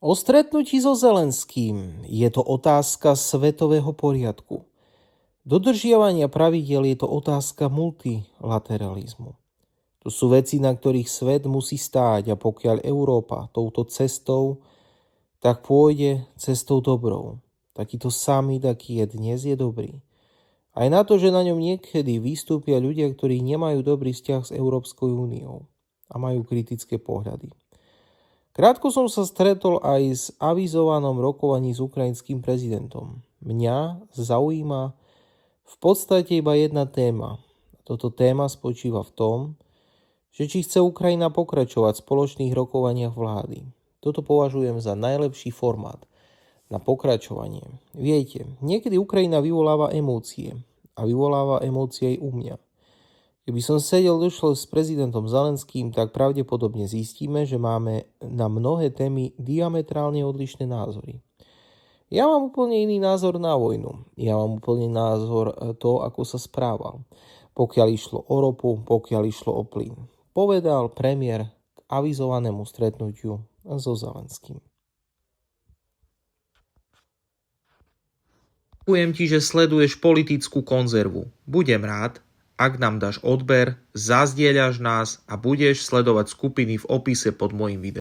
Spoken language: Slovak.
O stretnutí so Zelenským je to otázka svetového poriadku. Dodržiavania pravidiel je to otázka multilateralizmu. To sú veci, na ktorých svet musí stáť, a pokiaľ Európa touto cestou, tak pôjde cestou dobrou. Takýto summit, aký je dnes, je dobrý. Aj na to, že na ňom niekedy vystúpia ľudia, ktorí nemajú dobrý vzťah s Európskou úniou a majú kritické pohľady. Krátko som sa stretol aj s avizovanom rokovaní s ukrajinským prezidentom. Mňa zaujíma v podstate iba jedna téma. Toto téma spočíva v tom, že či chce Ukrajina pokračovať v spoločných rokovaniach vlády. Toto považujem za najlepší formát na pokračovanie. Viete, niekedy Ukrajina vyvoláva emócie a vyvoláva emócie aj u mňa. Keby som sedel došlo s prezidentom Zelenským, tak pravdepodobne zistíme, že máme na mnohé témy diametrálne odlišné názory. Ja mám úplne iný názor na vojnu. Ja mám úplne názor to, ako sa správal. Pokiaľ išlo o ropu, pokiaľ išlo o plyn. Povedal premiér k avizovanému stretnutiu so Zelenským. Ďakujem ti, že sleduješ politickú konzervu. Budem rád, ak nám dáš odber, zazdieľaš nás a budeš sledovať skupiny v opise pod mojím videom.